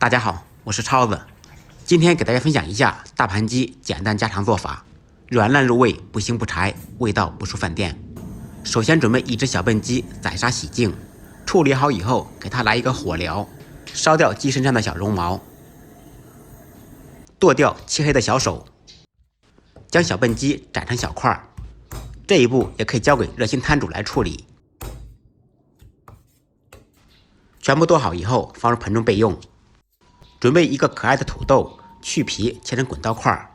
大家好，我是超子，今天给大家分享一下大盘鸡简单家常做法，软烂入味，不腥不柴，味道不输饭店。首先准备一只小笨鸡，宰杀洗净，处理好以后，给它来一个火燎，烧掉鸡身上的小绒毛，剁掉漆黑的小手，将小笨鸡斩成小块。这一步也可以交给热心摊主来处理。全部剁好以后，放入盆中备用。准备一个可爱的土豆，去皮切成滚刀块。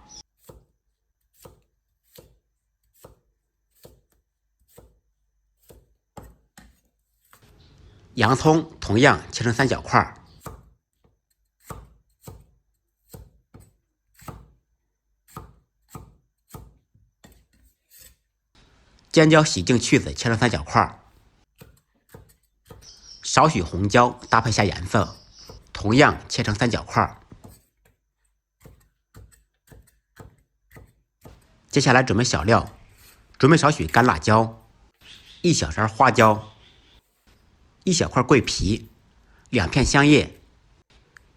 洋葱同样切成三角块。尖椒洗净去籽切成三角块。少许红椒搭配下颜色，同样切成三角块。接下来准备小料，准备少许干辣椒，一小勺花椒，一小块桂皮，2片香叶，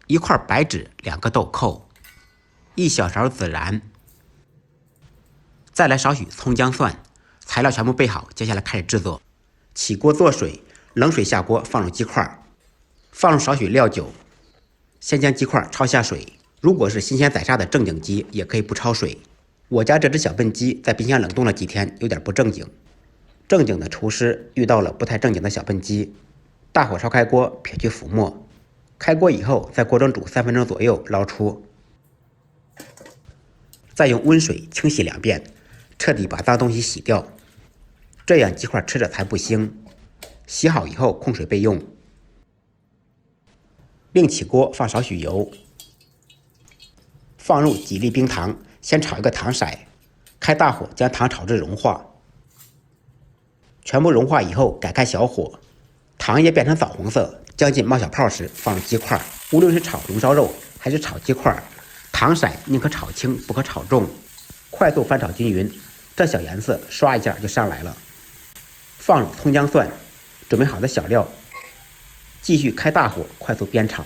一块白芷，2个豆蔻，一小勺孜然。再来少许葱姜蒜，材料全部备好，接下来开始制作。起锅做水，冷水下锅，放入鸡块，放入少许料酒。先将鸡块焯下水，如果是新鲜宰杀的正经鸡，也可以不焯水。我家这只小笨鸡在冰箱冷冻了几天，有点不正经。正经的厨师遇到了不太正经的小笨鸡。大火烧开锅，撇去浮沫。开锅以后，在锅中煮3分钟左右，捞出。再用温水清洗2遍，彻底把脏东西洗掉，这样鸡块吃着才不腥。洗好以后控水备用。另起锅放少许油，放入几粒冰糖，先炒一个糖色，开大火将糖炒至融化。全部融化以后改开小火，糖液变成枣红色，将近冒小泡时放入鸡块。无论是炒红烧肉还是炒鸡块，糖色宁可炒轻不可炒重，快速翻炒均匀，这小颜色刷一下就上来了。放入葱姜蒜，准备好的小料，继续开大火快速煸炒，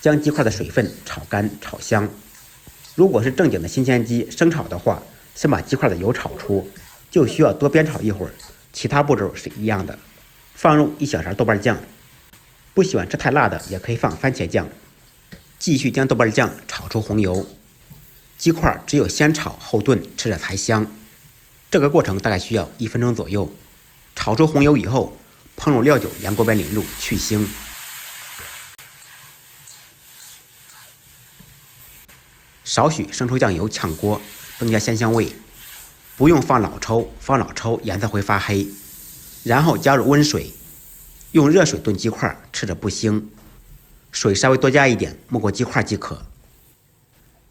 将鸡块的水分炒干炒香。如果是正经的新鲜鸡生炒的话，先把鸡块的油炒出，就需要多煸炒一会儿。其他步骤是一样的。放入1小勺豆瓣酱，不喜欢吃太辣的也可以放番茄酱。继续将豆瓣酱炒出红油，鸡块只有先炒后炖，吃着才香。这个过程大概需要1分钟左右。炒出红油以后，烹入料酒，沿锅边淋入去腥。少许生抽酱油炝锅，增加鲜香味。不用放老抽，放老抽颜色会发黑。然后加入温水，用热水炖鸡块，吃着不腥。水稍微多加一点，没过鸡块即可。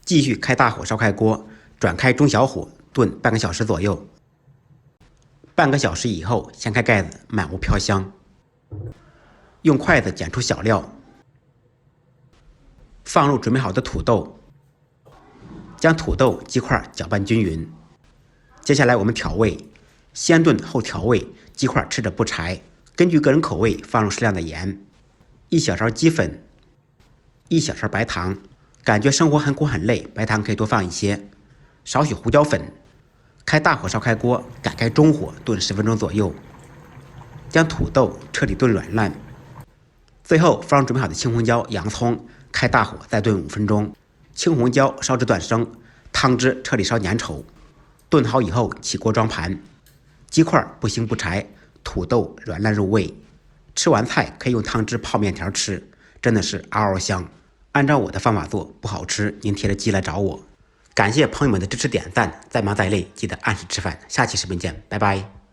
继续开大火烧开锅，转开中小火炖半个小时左右。半个小时以后，掀开盖子，满屋飘香。用筷子捡出小料，放入准备好的土豆，将土豆、鸡块搅拌均匀。接下来我们调味，先炖后调味，鸡块吃着不柴。根据个人口味放入适量的盐，1小勺鸡粉，1小勺白糖。感觉生活很苦很累，白糖可以多放一些。少许胡椒粉。开大火烧开锅，改开中火炖10分钟左右，将土豆彻底炖软烂。最后放入准备好的青红椒、洋葱，开大火再炖5分钟。青红椒烧至断生，汤汁彻底烧粘稠。炖好以后起锅装盘。鸡块不腥不柴，土豆软烂入味。吃完菜可以用汤汁泡面条吃，真的是嗷嗷香。按照我的方法做，不好吃您提着鸡来找我。感谢朋友们的支持点赞，再忙再累记得按时吃饭。下期视频见，拜拜。